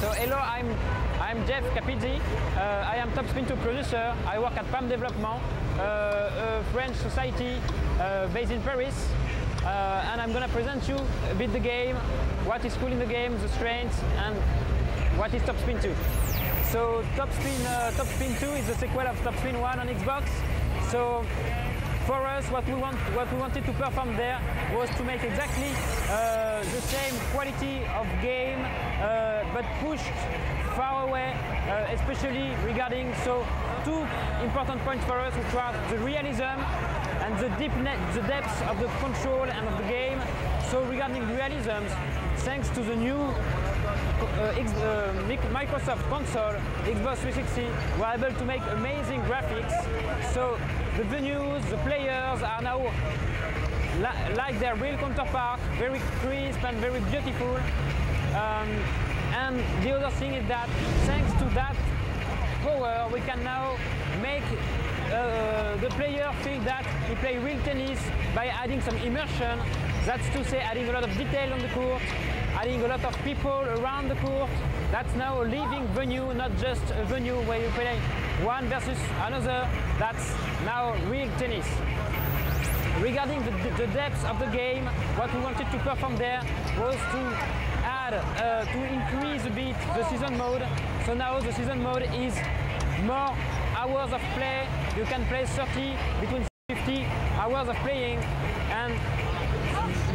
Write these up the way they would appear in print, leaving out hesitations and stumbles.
So hello, I'm Jean-Francois Capizzi. I am Top Spin 2 producer. I work at PAM Development, a French society based in Paris. And I'm gonna present you a bit the game, what is cool in the game, the strengths, and what is Top Spin 2. So Top Spin 2 is the sequel of Top Spin 1 on Xbox. So for us, what we wanted to perform there was to make exactly the same quality of game, but pushed far away, especially regarding two important points for us, which are the realism and the depth of the control and of the game. So regarding realism, thanks to the new Microsoft console, Xbox 360, we're able to make amazing graphics. So the venues, the players are now like their real counterpart, very crisp and very beautiful. And the other thing is that thanks to that power, we can now make the player feel that he plays real tennis by adding some immersion. That's to say, adding a lot of detail on the court, adding a lot of people around the court. That's now a living venue, not just a venue where you play one versus another. That's now real tennis. Regarding the depth of the game, what we wanted to perform there was to add, to increase a bit the season mode. So now the season mode is more hours of play. You can play 30, between 50 hours of playing, and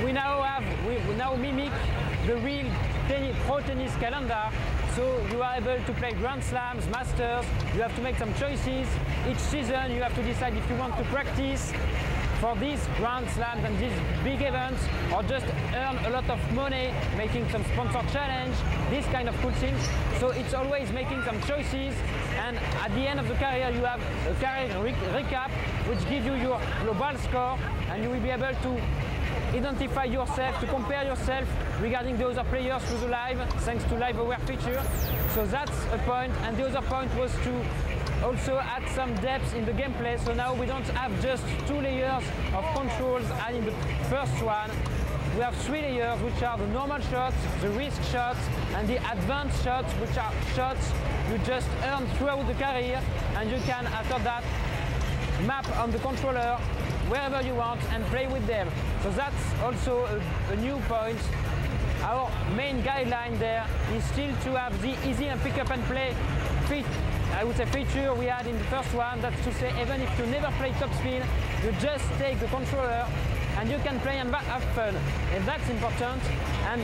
we now mimic the real pro tennis calendar. So you are able to play Grand Slams, Masters. You have to make some choices. Each season you have to decide if you want to practice for these Grand Slams and these big events, or just earn a lot of money making some sponsor challenge, this kind of cool things. So it's always making some choices, and at the end of the career you have a career recap which gives you your global score, and you will be able to identify yourself, to compare yourself regarding the other players through the live, thanks to live aware feature. So that's a point, and the other point was to also add some depth in the gameplay. So now we don't have just 2 layers of controls as in the first one. We have 3 layers, which are the normal shots, the risk shots, and the advanced shots, which are shots you just earn throughout the career, and you can after that map on the controller wherever you want and play with them. So that's also a new point. Our main guideline there is still to have the easy and pick up and play feature we had in the first one. That's to say, even if you never play Top Spin, you just take the controller and you can play and have fun. And that's important. And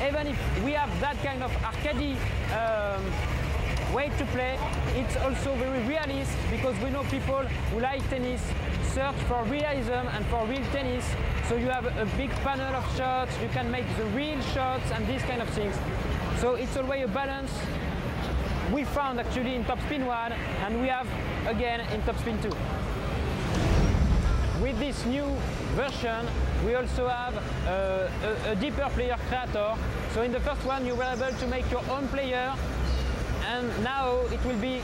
even if we have that kind of arcade way to play, it's also very realist, because we know people who like tennis search for realism and for real tennis. So you have a big panel of shots, you can make the real shots and these kind of things. So it's always a balance we found actually in Top Spin 1, and we have again in Top Spin 2. With this new version, we also have a deeper player creator. So in the first one you were able to make your own player, and now it will be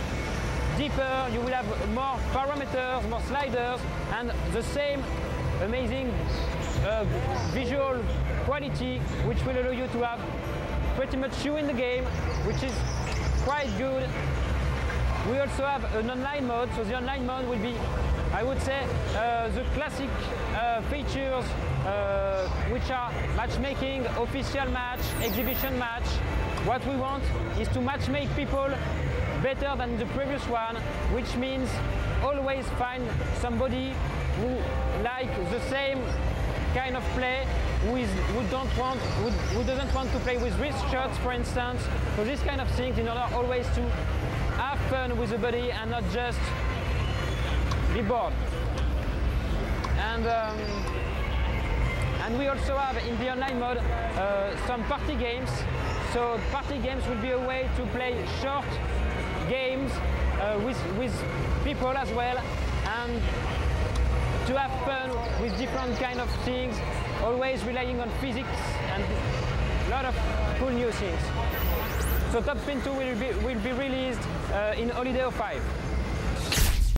deeper. You will have more parameters, more sliders, and the same amazing visual quality, which will allow you to have pretty much you in the game, which is quite good. We also have an online mode, so the online mode will be, I would say, the classic features which are matchmaking, official match, exhibition match. What we want is to matchmake people better than the previous one, which means always find somebody who like the same kind of play, who doesn't want to play with wrist shots, for instance. So this kind of things, in order always to have fun with the body and not just be bored. And we also have in the online mode some party games. So party games will be a way to play short games with people as well, and to have fun with different kind of things, always relying on physics and a lot of cool new things. So Top Spin 2 will be released in Holiday 05.